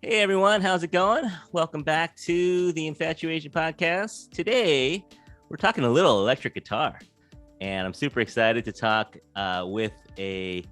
Hey everyone, how's it going? Welcome back to the Infatuasian podcast. Today, we're talking a little electric guitar, and I'm super excited to talk with a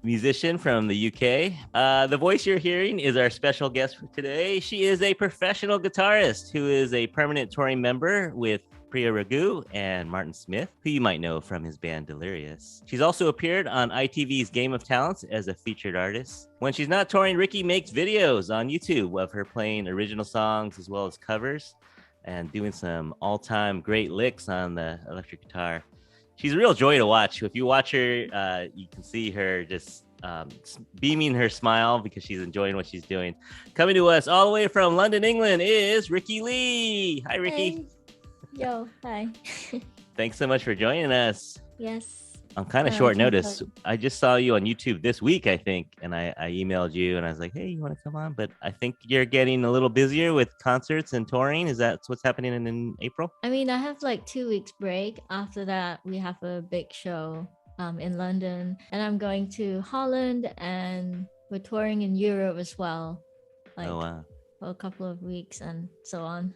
musician from the UK. The voice you're hearing is our special guest for today. She is a professional guitarist who is a permanent touring member with Priya Ragu and Martin Smith, who you might know from his band Delirious. She's also appeared on ITV's Game of Talents as a featured artist. When she's not touring, RIKKI makes videos on YouTube of her playing original songs as well as covers and doing some all-time great licks on the electric guitar. She's a real joy to watch. If you watch her, you can see her just beaming her smile because she's enjoying what she's doing. Coming to us all the way from London, England is RIKKI Lee. Hi, RIKKI. Hey. Yo, hi. Thanks so much for joining us. Yes. On kind of short notice. I just saw you on YouTube this week, I think, and I emailed you and I was like, hey, you want to come on? But I think you're getting a little busier with concerts and touring. Is that what's happening in April? I mean, I have like 2 weeks break. After that, we have a big show in London, and I'm going to Holland, and we're touring in Europe as well. Oh, wow. For a couple of weeks and so on.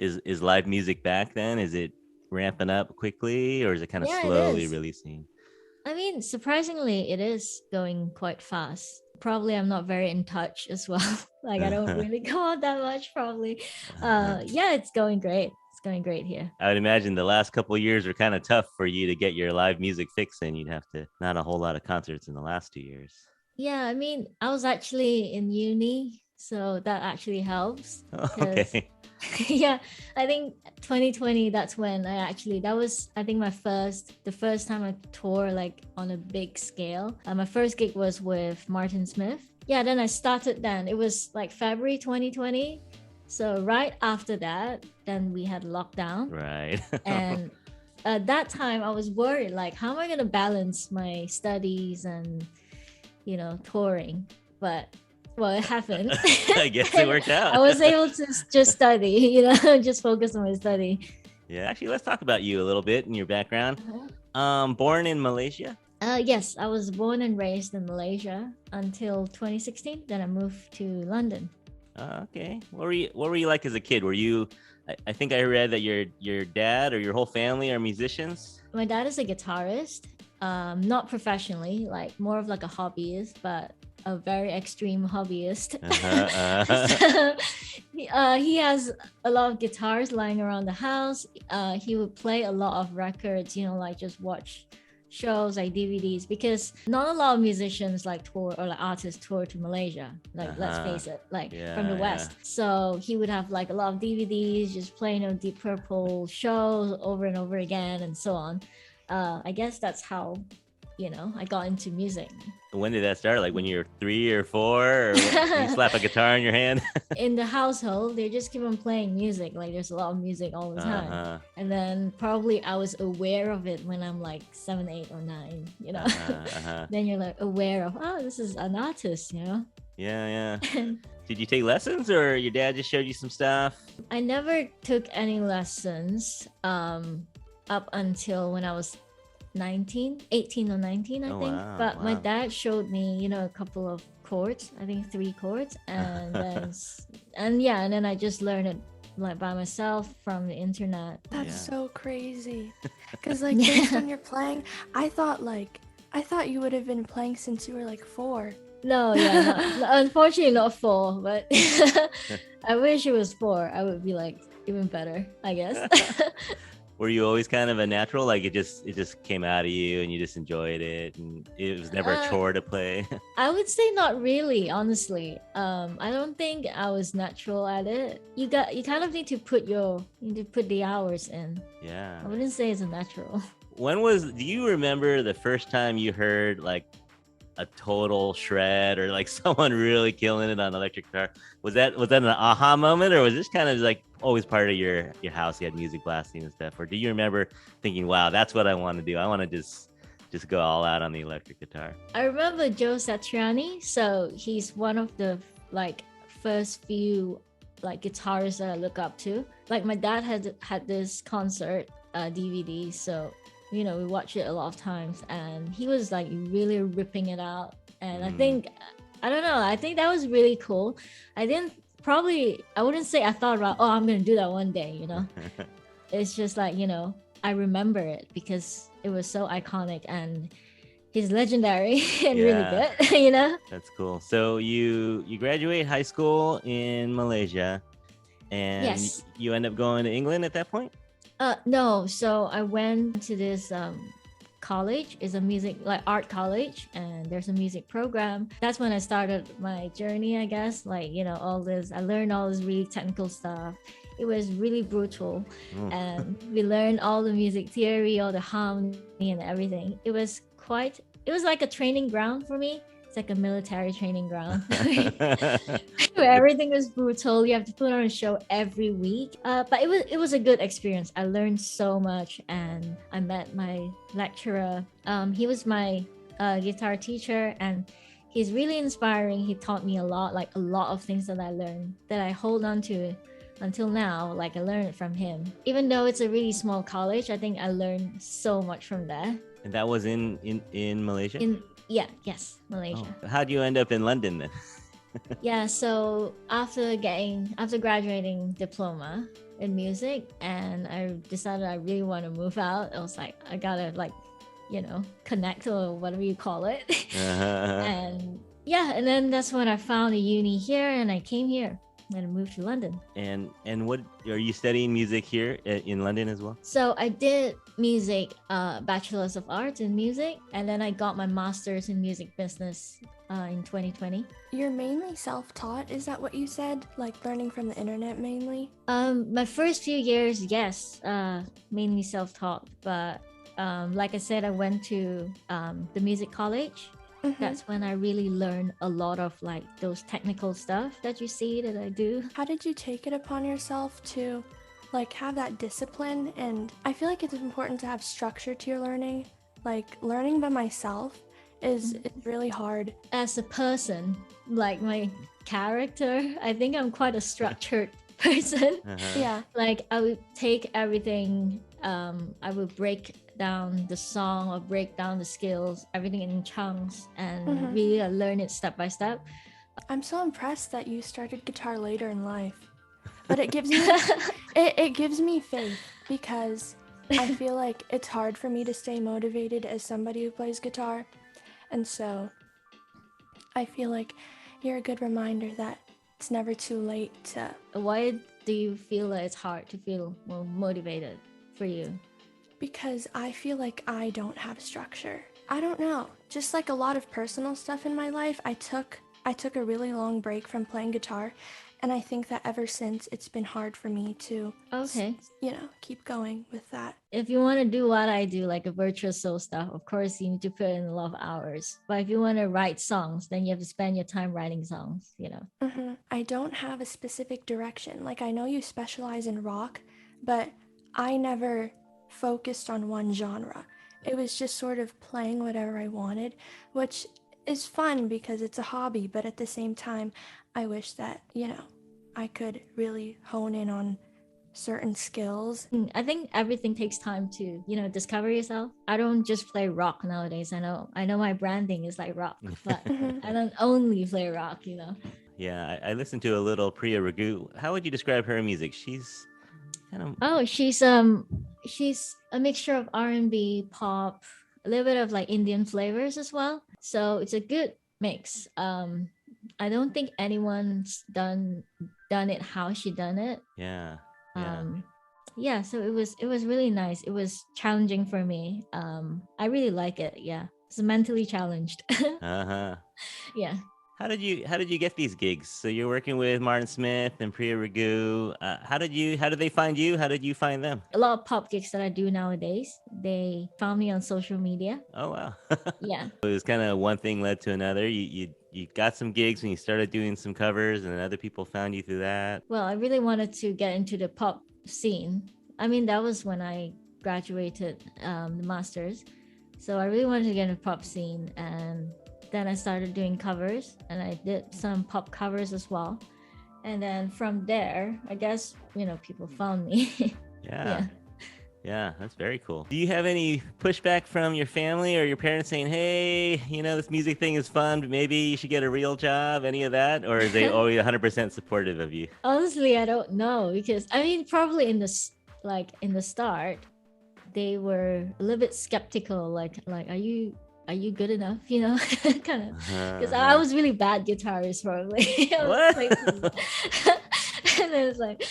Is live music back then? Is it ramping up quickly, or is it kind of slowly releasing? I mean, surprisingly, it is going quite fast. Probably I'm not very in touch as well. Like I don't really go out that much probably. Yeah, it's going great. It's going great here. I would imagine the last couple of years were kind of tough for you to get your live music fix in. You'd have to not a whole lot of concerts in the last 2 years. Yeah, I mean, I was actually in uni, so that actually helps. Okay. Yeah, I think 2020, that's when that was I think the first time I toured like on a big scale. My first gig was with Martin Smith. Yeah, then I started then. It was like February 2020. So right after that, then we had lockdown. Right. And at that time I was worried, like, how am I going to balance my studies and, touring? But well, it happened. I guess it worked out. I was able to just study, just focus on my study. Yeah, actually, let's talk about you a little bit and your background. Born in Malaysia? Yes, I was born and raised in Malaysia until 2016. Then I moved to London. Okay. What were you like as a kid? Were you? I think I read that your dad or your whole family are musicians. My dad is a guitarist, not professionally, like more of like a hobbyist, but a very extreme hobbyist. So, he has a lot of guitars lying around the house. He would play a lot of records, like just watch shows like DVDs, because not a lot of musicians like tour or like artists tour to Malaysia, like let's face it, like from the West. So he would have like a lot of DVDs just playing Deep Purple shows over and over again and so on. I guess that's how I got into music. When did that start? Like when you were 3 or 4, or you slap a guitar in your hand? In the household, they just keep on playing music. Like there's a lot of music all the time. And then probably I was aware of it when I'm like 7, 8, or 9, Then you're like aware of, this is an artist, Yeah. Did you take lessons, or your dad just showed you some stuff? I never took any lessons up until when I was 18 or 19, I think. Wow, but my dad showed me, a couple of chords, I think 3 chords, and then and then I just learned it like by myself from the internet. That's so crazy. Because like based on your playing, I thought you would have been playing since you were like 4. No, unfortunately not 4, but I wish it was 4. I would be like even better, I guess. Were you always kind of a natural, like it just came out of you and you just enjoyed it, and it was never a chore to play? I would say not really, honestly. I don't think I was natural at it. You kind of need to put the hours in. Yeah. I wouldn't say it's a natural. Do you remember the first time you heard like a total shred, or like someone really killing it on electric guitar? Was that an aha moment, or was this kind of like always part of your house? You had music blasting and stuff, or do you remember thinking, wow, that's what I want to do? I want to just go all out on the electric guitar? I remember Joe Satriani. So he's one of the like first few like guitarists that I look up to. Like my dad had this concert DVD, so we watched it a lot of times, and he was like really ripping it out. And I think I don't know. I think that was really cool. I wouldn't say I thought about, oh, I'm going to do that one day, you know. It's just like, you know, I remember it because it was so iconic and he's legendary and really good, you know. That's cool. So you graduate high school in Malaysia, and Yes. you end up going to England at that point? No. So I went to this college. It's a music, like art college, and there's a music program. That's when I started my journey, I guess. Like, you know, I learned all this really technical stuff. It was really brutal. And we learned all the music theory, all the harmony and everything. It was like a training ground for me. It's like a military training ground where everything was brutal. You have to put on a show every week. But it was a good experience. I learned so much, and I met my lecturer. He was my guitar teacher, and he's really inspiring. He taught me a lot of things that I learned that I hold on to until now. Like, I learned it from him. Even though it's a really small college, I think I learned so much from there. And that was in Malaysia? Yes, Malaysia. Oh. How'd you end up in London then? Yeah, so after graduating diploma in music, and I decided I really want to move out. I was like, I gotta, like, you know, connect, or whatever you call it. And yeah, and then that's when I found a uni here, and I came here and moved to London. And what are you studying music here in London as well? So I did music, Bachelor's of Arts in music, and then I got my master's in music business in 2020. You're mainly self-taught, is that what you said? Like learning from the internet mainly? My first few years, yes, mainly self-taught, but like I said, I went to the music college. That's when I really learned a lot of like those technical stuff that you see that I do. How did you take it upon yourself to like have that discipline? And I feel like it's important to have structure to your learning. Like learning by myself is really hard. As a person, like my character, I think I'm quite a structured person. Yeah. Like I would take everything, I would break down the song or break down the skills, everything in chunks, and really learn it step by step. I'm so impressed that you started guitar later in life, but it gives me it gives me faith, because I feel like it's hard for me to stay motivated as somebody who plays guitar, and so I feel like you're a good reminder that it's never too late to. Why do you feel that it's hard to feel more motivated for you? Because I feel like I don't have structure. I don't know. Just like a lot of personal stuff in my life, I took a really long break from playing guitar, and I think that ever since it's been hard for me to, you know, keep going with that. If you want to do what I do, like a virtuoso stuff, of course you need to put in a lot of hours. But if you want to write songs, then you have to spend your time writing songs, you know. I don't have a specific direction. Like, I know you specialize in rock, but I never focused on one genre. It was just sort of playing whatever I wanted, which is fun because it's a hobby, but at the same time, I wish that, you know, I could really hone in on certain skills. I think everything takes time to, you know, discover yourself. I don't just play rock nowadays. I know my branding is like rock, but I don't only play rock, you know. Yeah, I listened to a little Priya Ragu. How would you describe her music? She's kind of... she's a mixture of R&B, pop, a little bit of like Indian flavors as well. So it's a good mix. I don't think anyone's done it how she done it. Yeah. So it was really nice. It was challenging for me. I really like it. Yeah, it's mentally challenged. Yeah. How did you get these gigs? So you're working with Martin Smith and Priya Ragu. How did they find you? How did you find them? A lot of pop gigs that I do nowadays, they found me on social media. Oh wow. Yeah. It was kind of one thing led to another. You got some gigs and you started doing some covers, and then other people found you through that. Well, I really wanted to get into the pop scene. I mean, that was when I graduated the master's. So I really wanted to get into the pop scene, and then I started doing covers, and I did some pop covers as well. And then from there, I guess, you know, people found me. Yeah. Yeah, that's very cool. Do you have any pushback from your family or your parents saying, hey, this music thing is fun, but maybe you should get a real job, any of that? Or is they always 100% supportive of you? Honestly, I don't know, because I mean, probably in the start, they were a little bit skeptical, like are you good enough, kind of, because I was really bad guitarist probably. What? And it was like,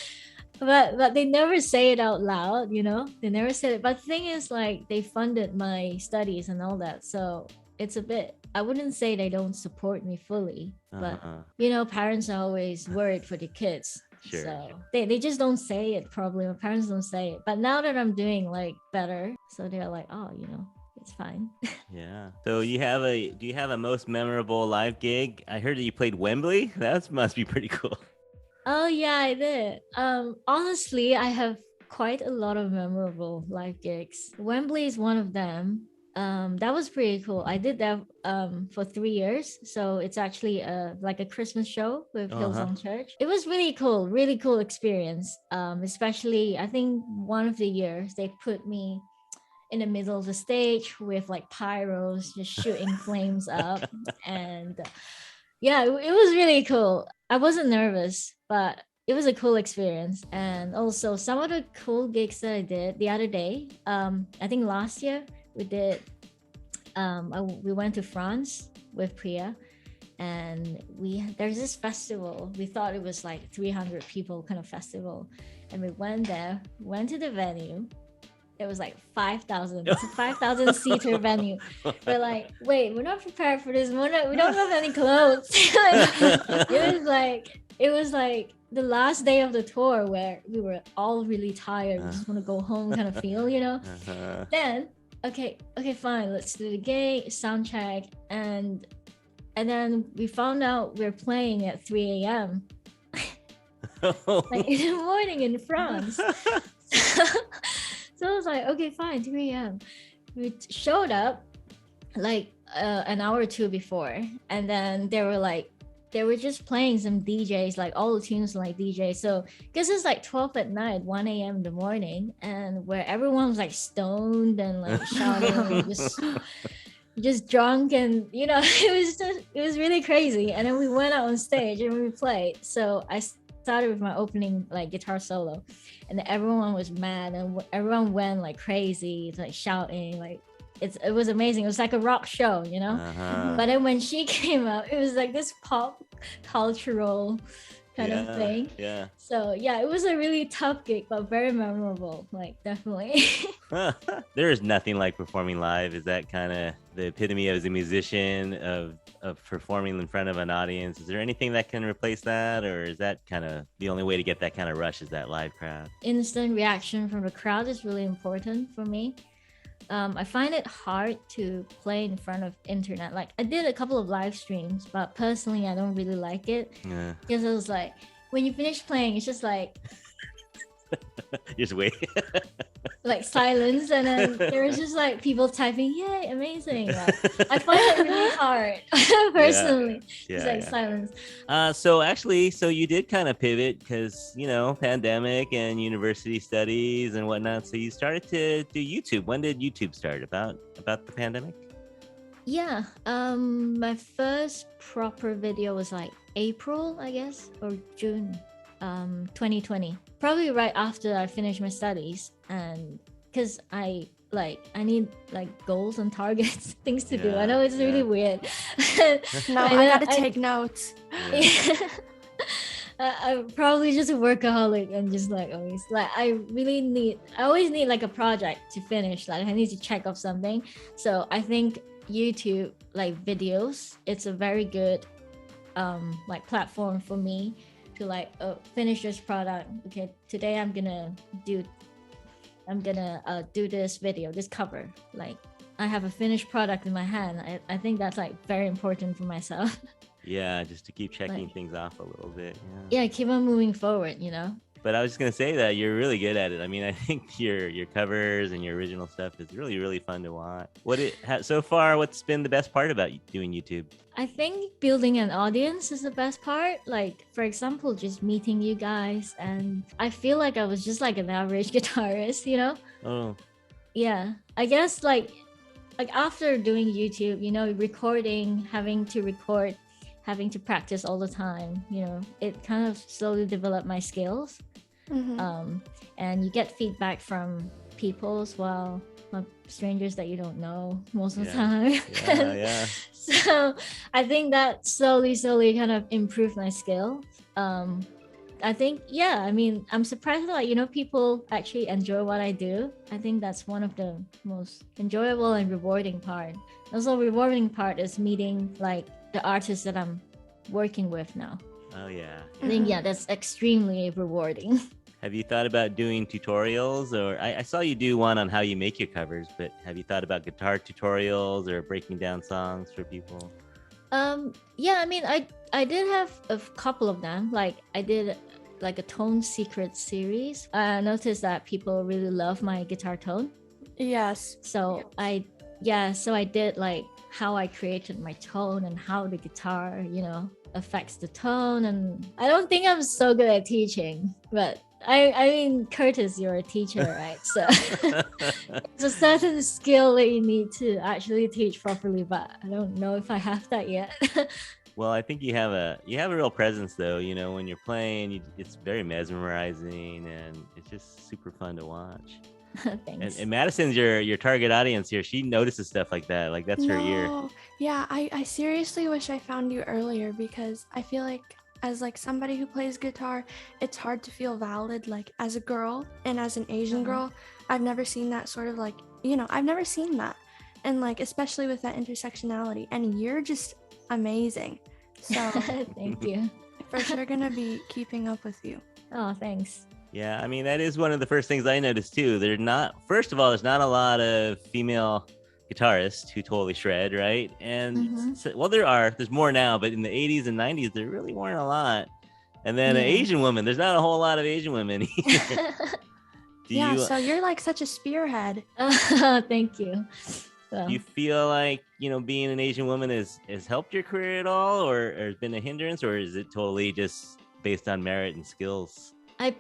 but they never say it out loud, they never said it. But the thing is, like, they funded my studies and all that, so it's a bit, I wouldn't say they don't support me fully, but parents are always worried for the kids. Sure. So they just don't say it, probably. My parents don't say it. But now that I'm doing like better, so they're like, oh, it's fine. Yeah. So do you have a most memorable live gig? I heard that you played Wembley. That must be pretty cool. Oh yeah, I did. Honestly, I have quite a lot of memorable live gigs. Wembley is one of them. That was pretty cool. I did that for 3 years, so it's actually like a Christmas show with Hillsong Church. It was really cool experience. Especially, I think one of the years they put me in the middle of the stage with like pyros just shooting flames up, and yeah, it was really cool. I wasn't nervous, but it was a cool experience. And also some of the cool gigs that I did the other day, I think last year we did, we went to France with Priya, and there's this festival. We thought it was like 300 people kind of festival, and we went to the venue. It was like 5,000. It's a 5,000 seater venue. We're like, wait, we're not prepared for this. We don't have any clothes. It was like the last day of the tour where we were all really tired. We just want to go home kind of feel, Then, okay, fine. Let's do the gig, sound check. And then we found out we're playing at 3 a.m. like in the morning in France. So I was like, okay, fine, 3 a.m. We showed up like an hour or two before, and then they were just playing some DJs, like all the tunes like DJs. So because it's like 12 at night, 1 a.m. in the morning, and where everyone was like stoned and like shouting and just drunk, and it was really crazy. And then we went out on stage and we played. So I started with my opening like guitar solo, and everyone was mad and everyone went like crazy, like shouting, like it was amazing. It was like a rock show, But then when she came out, it was like this pop cultural kind of thing. Yeah. So yeah, it was a really tough gig, but very memorable, like definitely. There is nothing like performing live. Is that kind of the epitome as a musician of performing in front of an audience? Is there anything that can replace that, or is that kind of the only way to get that kind of rush, is that live crowd? Instant reaction from the crowd is really important for me. I find it hard to play in front of internet. Like I did a couple of live streams, but personally I don't really like it. Because it was like, when you finish playing, it's just like just wait. like silence, and then there was just like people typing, yay, amazing. Like, I find it really hard personally. Silence. So you did kind of pivot because pandemic and university studies and whatnot, so you started to do YouTube. When did YouTube start? About the pandemic? Yeah, my first proper video was like April, I guess, or June 2020, probably right after I finished my studies, and because I need like goals and targets, things to do. I know it's really weird. No, I gotta take notes. I'm probably just a workaholic, and just like always, like I always need like a project to finish. Like I need to check off something. So I think YouTube, like videos, it's a very good like platform for me to like finish this product. Okay, today I'm gonna do this video, this cover. Like I have a finished product in my hand. I think that's like very important for myself. Yeah, just to keep checking things off a little bit. Yeah, keep on moving forward, But I was just gonna say that you're really good at it. I mean, I think your covers and your original stuff is really, really fun to watch. So far, what's been the best part about doing YouTube? I think building an audience is the best part. Like, for example, just meeting you guys, and I feel like I was just like an average guitarist, you know? Oh, Yeah, I guess like after doing YouTube, you know, recording, having to record, having to practice all the time, you know, it kind of slowly developed my skills. And you get feedback from people as well, strangers that you don't know most of the time. Yeah. So I think that slowly kind of improved my skill. I think, yeah, I mean, I'm surprised that, you know, people actually enjoy what I do. I think that's one of the most enjoyable and rewarding part. Also, rewarding part is meeting like the artists that I'm working with now. Oh yeah. I think, yeah, that's extremely rewarding. Have you thought about doing tutorials? Or I saw you do one on how you make your covers, but have you thought about guitar tutorials or breaking down songs for people? Yeah, I mean, I did have a couple of them. Like, I did like a tone secret series. I noticed that people really love my guitar tone. Yes. So I did like how I created my tone and how the guitar, you know, affects the tone. And I don't think I'm so good at teaching, but I mean, Curtis, you're a teacher, right? So it's a certain skill that you need to actually teach properly, but I don't know if I have that yet. Well, I think you have a real presence, though. You know, when you're playing, it's very mesmerizing, and it's just super fun to watch. Thanks. And Madison's your target audience here. She notices stuff like that. Like, that's her ear. Yeah, I seriously wish I found you earlier, because I feel like as like somebody who plays guitar, it's hard to feel valid like as a girl, and as an Asian girl, I've never seen that sort of like, you know, I've never seen that. And like, especially with that intersectionality, and you're just amazing. So Thank you. For sure gonna be keeping up with you. Oh, thanks. Yeah, I mean, that is one of the first things I noticed too. First of all, there's not a lot of female guitarists who totally shred, right? And well, there's more now, but in the 80s and 90s, there really weren't a lot. And then an Asian woman, there's not a whole lot of Asian women either. So you're like such a spearhead. Thank you. Do you feel like, you know, being an Asian woman has helped your career at all, or has been a hindrance, or is it totally just based on merit and skills? I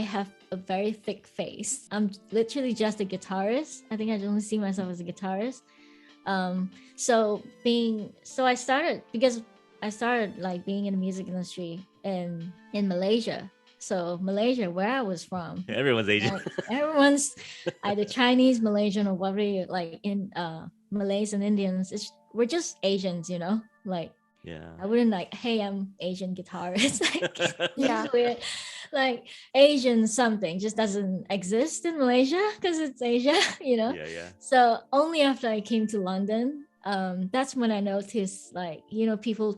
have a very thick face. I'm literally just a guitarist. I think I don't see myself as a guitarist. I started like being in the music industry in Malaysia. So Malaysia, where I was from, everyone's Asian. Everyone's either Chinese, Malaysian, or whatever. Like in Malays and Indians, we're just Asians, you know. Like, yeah, I wouldn't like, hey, I'm Asian guitarist. Like, weird. Like Asian something just doesn't exist in Malaysia because it's Asia, you know. Yeah. So only after I came to London, that's when I noticed, like, you know, people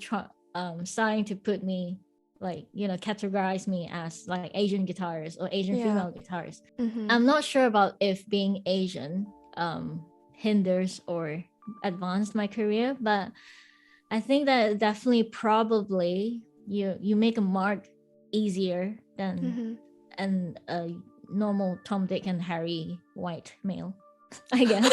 starting to put me, like, you know, categorize me as like Asian guitarist or Asian female guitarist. I'm not sure about if being Asian hinders or advanced my career, but I think that definitely probably you make a mark easier than a normal Tom, Dick, and Harry white male, I guess.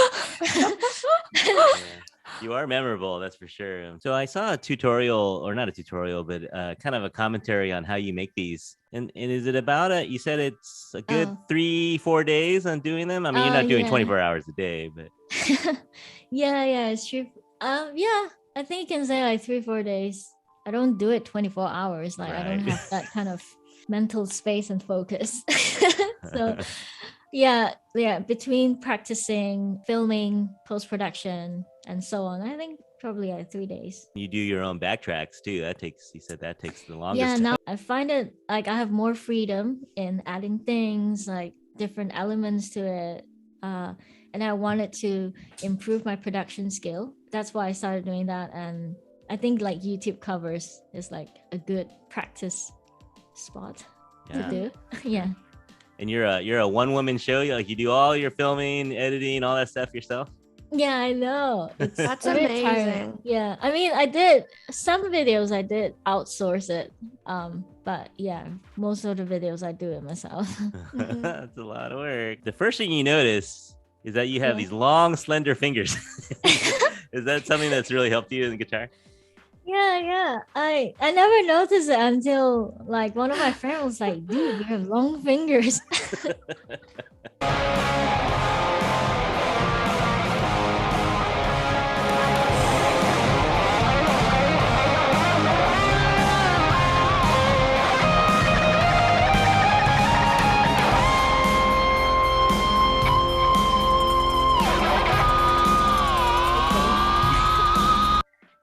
You are memorable, that's for sure. So I saw a tutorial, or not a tutorial, but kind of a commentary on how you make these. And is it about you said it's a good 3-4 days on doing them? I mean, you're not doing 24 hours a day, but. yeah, it's true. I think you can say like 3-4 days. I don't do it 24 hours. Like, right. I don't have that kind of mental space and focus. So yeah, between practicing, filming, post-production, and so on, I think probably 3 days. You do your own backtracks too. You said that takes the longest time. now I find it like I have more freedom in adding things, like different elements to it. And I wanted to improve my production skill. That's why I started doing that. And I think like YouTube covers is like a good practice spot to do. Yeah. And you're a one-woman show. You do all your filming, editing, all that stuff yourself? Yeah, I know. It's That's a bit tiring. amazing. Yeah, I mean, I did some videos. I did outsource it, but yeah, most of the videos I do it myself. That's a lot of work. The first thing you notice is that you have Yeah. these long, slender fingers. Is that something that's really helped you in the guitar? Yeah. I never noticed it until like one of my friends was like, "Dude, you have long fingers."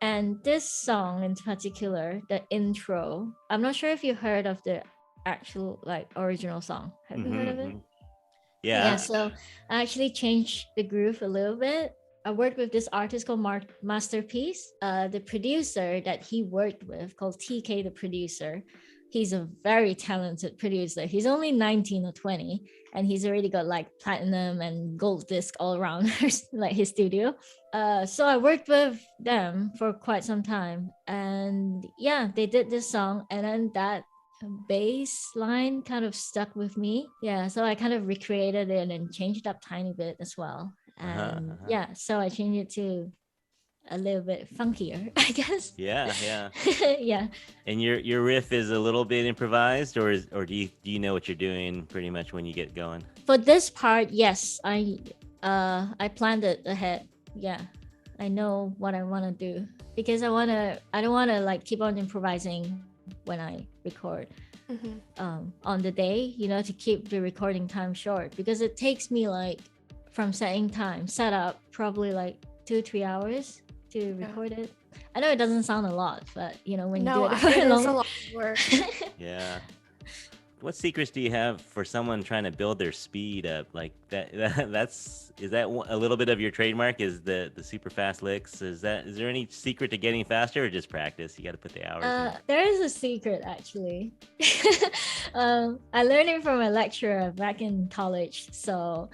And this song in particular, the intro, I'm not sure if you heard of the actual like original song. Have you heard of it? Yeah. So I actually changed the groove a little bit. I worked with this artist called Masterpiece. The producer that he worked with, called TK, the producer, he's a very talented producer. He's only 19 or 20, and he's already got like platinum and gold disc all around like his studio. So I worked with them for quite some time, and yeah, they did this song, and then that bass line kind of stuck with me. Yeah, so I kind of recreated it and changed it up tiny bit as well. And yeah, so I changed it to a little bit funkier, I guess. Yeah. Yeah. And your riff is a little bit improvised, or do you know what you're doing pretty much when you get going? For this part, yes, I planned it ahead. Yeah, I know what I want to do because I don't want to like keep on improvising when I record on the day, to keep the recording time short, because it takes me like from set up probably like 2-3 hours to record it. I know it doesn't sound a lot, but when you do it for it long, is a lot of work. Yeah. What secrets do you have for someone trying to build their speed up like that? Is that a little bit of your trademark? Is the super fast licks? Is there any secret to getting faster, or just practice? You got to put the hours in. There is a secret actually. I learned it from a lecturer back in college. So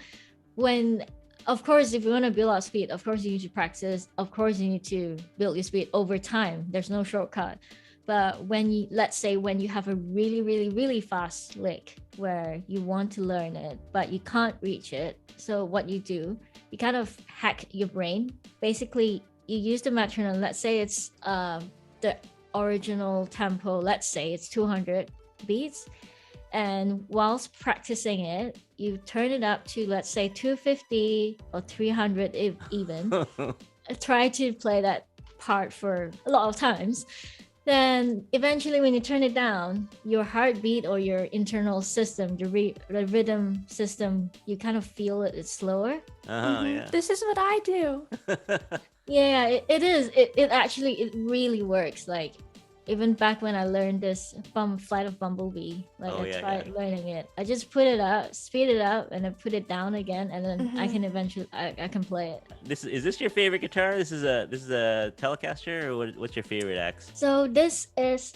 of course, if you want to build up speed, of course you need to practice. Of course you need to build your speed over time. There's no shortcut. But let's say when you have a really, really, really fast lick where you want to learn it, but you can't reach it. So what you do, you kind of hack your brain. Basically, you use the metronome. Let's say it's the original tempo. Let's say it's 200 beats. And whilst practicing it, you turn it up to, let's say, 250 or 300 if even. Try to play that part for a lot of times. Then eventually when you turn it down, your heartbeat or your internal system, the rhythm system, you kind of feel it's slower. Yeah. This is what I do. Yeah, it is. It really works. Like even back when I learned this Flight of Bumblebee, like I tried learning it. I just speed it up, and then put it down again, and then I can eventually I can play it. Is this your favorite guitar? This is a Telecaster, or what's your favorite axe? So this is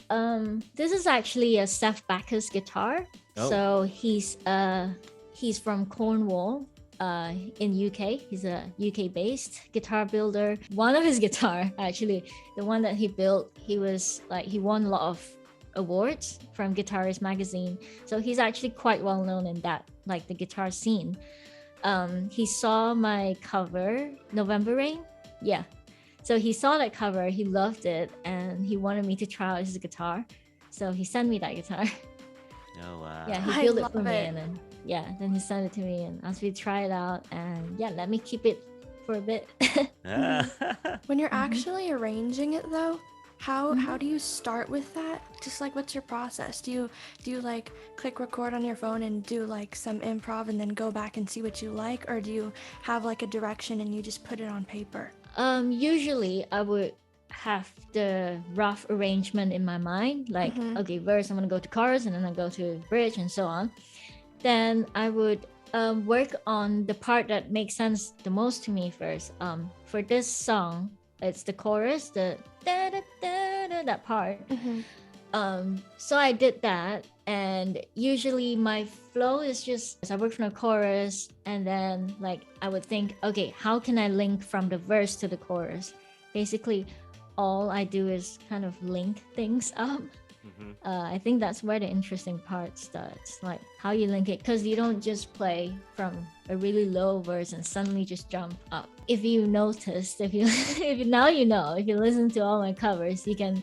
actually a Seth Baccus Guitar. Oh. So he's from Cornwall. In UK. He's a UK based guitar builder. One of his guitar, actually, the one that he built, he won a lot of awards from Guitarist magazine. So he's actually quite well known in that, like the guitar scene. He saw my cover, November Rain. Yeah. So he saw that cover, he loved it, and he wanted me to try out his guitar. So he sent me that guitar. Oh wow. Yeah, he built it for me, and then he sent it to me and asked me to try it out, and let me keep it for a bit. When you're actually arranging it though, how do you start with that? Just like, what's your process? Do you like click record on your phone and do like some improv and then go back and see what you like, or do you have like a direction and you just put it on paper? Usually I would have the rough arrangement in my mind, like okay, verse, I'm gonna go to chorus, and then I go to bridge, and so on. Then I would work on the part that makes sense the most to me first. For this song, it's the chorus, the da da da da, that part. So I did that, And usually my flow is just I work from the chorus, and then like I would think, okay, how can I link from the verse to the chorus? Basically, all I do is kind of link things up. I think that's where the interesting part starts, like how you link it, because you don't just play from a really low verse and suddenly just jump up. If you noticed, if you now you know, if you listen to all my covers, you can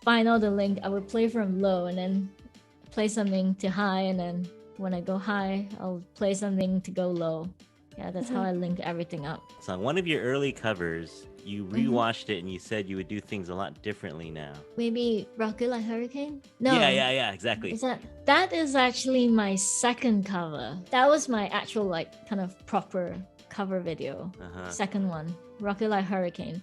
find all the link. I would play from low and then play something to high, and then when I go high, I'll play something to go low. Yeah, that's how I link everything up. So on one of your early covers, you rewatched it and you said you would do things a lot differently now. Maybe Rocky Like Hurricane? No. Yeah, exactly. That is actually my second cover. That was my actual like kind of proper cover video. Second one, Rocky Like Hurricane.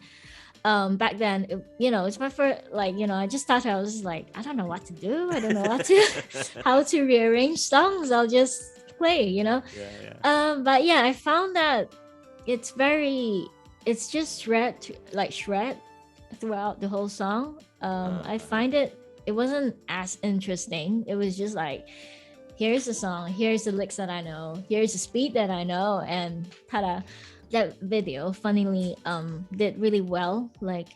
Back then, it's my first, like, I just started. I was just like, I don't know what to do. I don't know how to rearrange songs. I'll just play, But yeah, I found that it's just shred throughout the whole song. I find it wasn't as interesting. It was just like, here's the song, here's the licks that I know, here's the speed that I know, and ta-da. That video funnily did really well. Like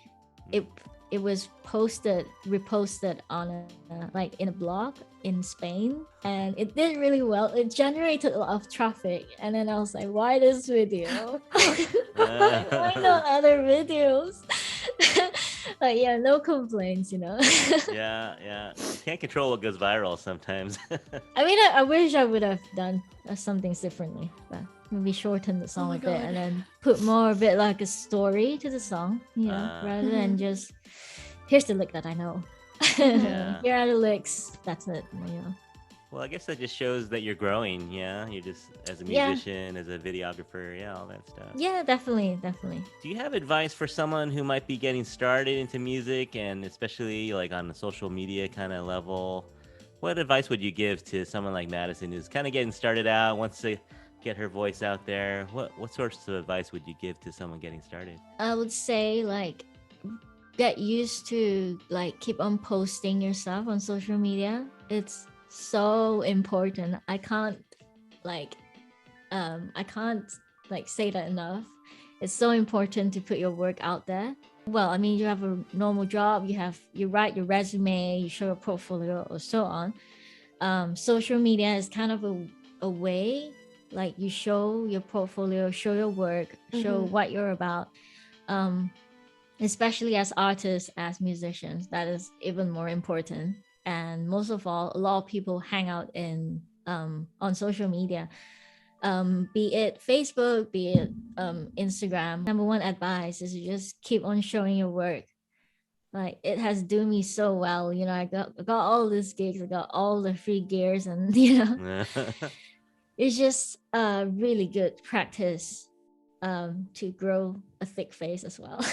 it was reposted on like in a blog in Spain, and it did really well. It generated a lot of traffic, and then I was like, why this video? Why not other videos? But yeah, no complaints, Yeah. You can't control what goes viral sometimes. I mean, I wish I would have done some things differently, but maybe shorten the song a bit and then put more a bit like a story to the song, rather than just here's the lick that I know. Here are the licks. That's it. Well, I guess that just shows that you're growing. Yeah, you're just as a musician, as a videographer, all that stuff. Yeah, definitely. Do you have advice for someone who might be getting started into music, and especially like on the social media kind of level? What advice would you give to someone like Madison who's kind of getting started out, wants to get her voice out there? What sorts of advice would you give to someone getting started? I would say like get used to like keep on posting yourself on social media. It's so important. I can't say that enough. It's so important to put your work out there. Well, I mean, you have a normal job, you write your resume, you show your portfolio, or so on. Social media is kind of a way, like you show your portfolio, show your work, show what you're about. Especially as artists, as musicians, that is even more important. And most of all, a lot of people hang out on social media, be it Facebook, be it Instagram. Number one advice is to just keep on showing your work. Like it has done me so well. I got all these gigs, I got all the free gears, and it's just really good practice to grow a thick face as well.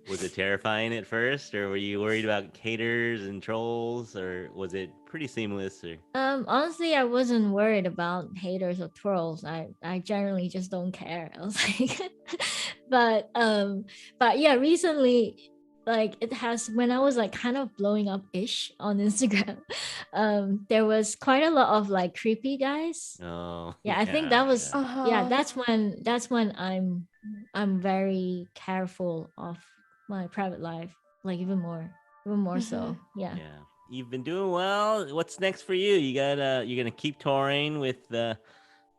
Was it terrifying at first, or were you worried about haters and trolls, or was it pretty seamless? Or honestly, I wasn't worried about haters or trolls. I generally just don't care. I was like but yeah, recently, like it has, when I was like kind of blowing up ish on Instagram, there was quite a lot of like creepy guys. I think that was that's when I'm very careful of my private life, like even more so. Yeah, you've been doing well. What's next for you? You're gonna keep touring with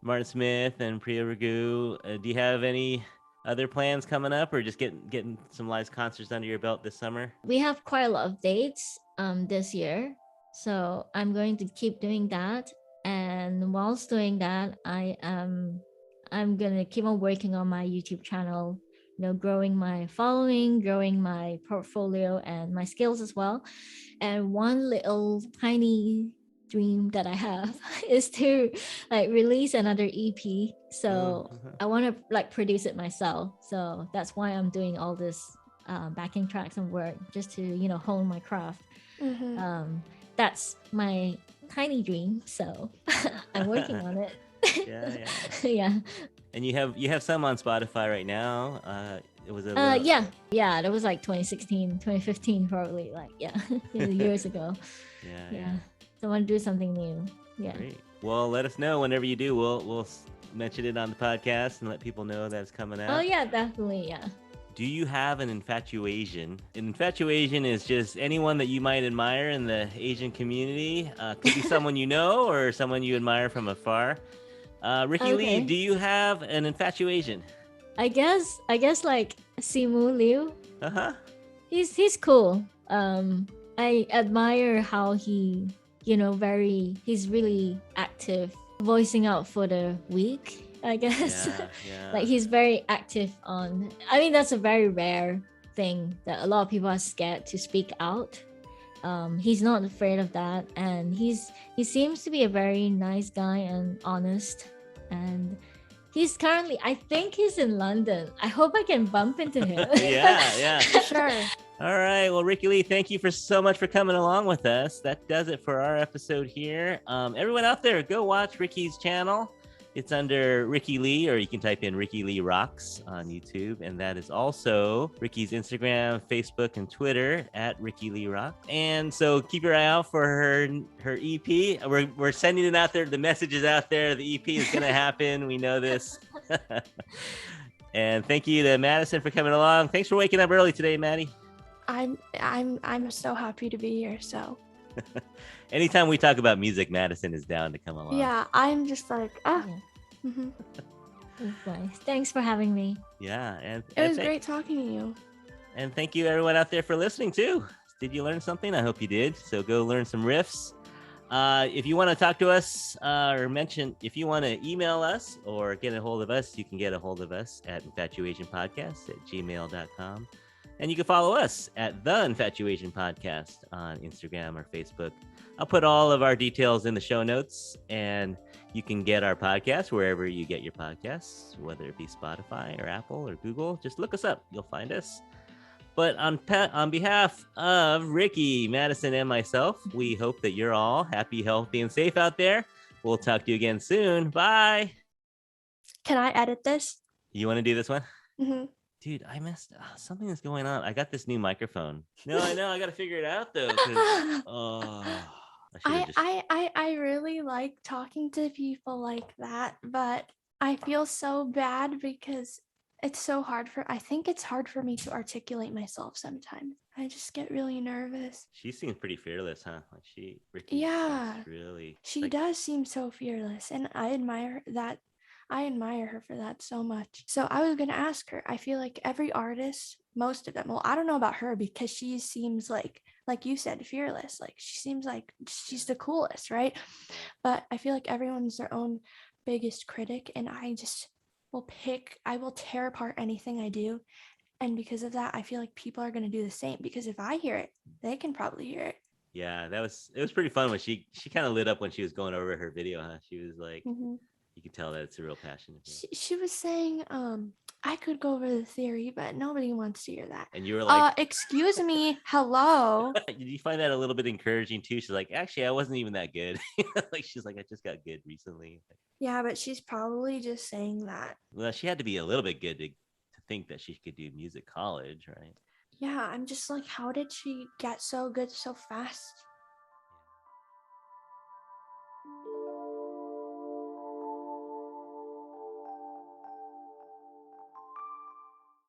Martin Smith and Priya Ragu. Do you have any other plans coming up, or just getting some live concerts under your belt this summer? We have quite a lot of dates this year, so I'm going to keep doing that. And whilst doing that, I'm gonna keep on working on my YouTube channel, growing my following, growing my portfolio and my skills as well. And one little tiny dream that I have is to like release another EP. So I want to like produce it myself. So that's why I'm doing all this backing tracks and work, just to hone my craft. That's my tiny dream. So I'm working on it. Yeah. And you have some on Spotify right now. It was that was like 2016, 2015 probably, like years ago. So I want to do something new. Yeah. Great. Well, let us know whenever you do. We'll mention it on the podcast and let people know that it's coming out. Oh yeah, definitely. Yeah. Do you have an infatuation? An infatuation is just anyone that you might admire in the Asian community. Could be someone you know or someone you admire from afar. Ricky Lee, Okay. do you have an infatuation? I guess like Simu Liu. Uh-huh. He's cool. I admire how he, he's really active, voicing out for the weak, I guess. Yeah. Like he's very active on. I mean, that's a very rare thing that a lot of people are scared to speak out. He's not afraid of that, and he seems to be a very nice guy and honest. And he's currently, I think he's in London. I hope I can bump into him. Yeah. Sure. All right. Well, Ricky Lee, thank you so much for coming along with us. That does it for our episode here. Everyone out there, go watch Ricky's channel. It's under Ricky Lee, or you can type in Ricky Lee Rocks on YouTube. And that is also Ricky's Instagram, Facebook, and Twitter at Ricky Lee Rock. And so keep your eye out for her EP. We're sending it out there. The message is out there. The EP is going to happen. We know this. And thank you to Madison for coming along. Thanks for waking up early today, Maddie. I'm so happy to be here. So Anytime we talk about music, Madison is down to come along. yeah, I'm just like Nice. Thanks for having me. Yeah, and it was great talking to you. And thank you everyone out there for listening too. Did you learn something? I hope you did. So go learn some riffs. If you want to talk to us or if you want to email us or get a hold of us, you can get a hold of us at infatuationpodcast@gmail.com. And you can follow us at The Infatuation Podcast on Instagram or Facebook. I'll put all of our details in the show notes, and you can get our podcast wherever you get your podcasts, whether it be Spotify or Apple or Google. Just look us up. You'll find us. But on behalf of Ricky, Madison, and myself, we hope that you're all happy, healthy, and safe out there. We'll talk to you again soon. Bye. Can I edit this? You want to do this one? Mm-hmm. Dude, I messed up. Something is going on. I got this new microphone. No, I know. I got to figure it out, though. I really like talking to people like that, but I feel so bad because it's so hard I think it's hard for me to articulate myself sometimes. I just get really nervous. She seems pretty fearless, huh? Ricky. Yeah. Really. She does seem so fearless, and I admire that. I admire her for that so much. So I was going to ask her, I feel like every artist, most of them, well, I don't know about her because she seems like you said, fearless. Like she seems like she's the coolest, right? But I feel like everyone's their own biggest critic, and I will tear apart anything I do. And because of that, I feel like people are going to do the same, because if I hear it, they can probably hear it. Yeah, it was pretty fun when she kind of lit up when she was going over her video, huh? She was like, You can tell that it's a real passion. She was saying, I could go over the theory, but nobody wants to hear that. And you were like, excuse me, hello. Did you find that a little bit encouraging too? She's like, actually, I wasn't even that good. She's like, I just got good recently. Yeah, but she's probably just saying that. Well, she had to be a little bit good to think that she could do music college, right? Yeah, I'm just like, how did she get so good so fast?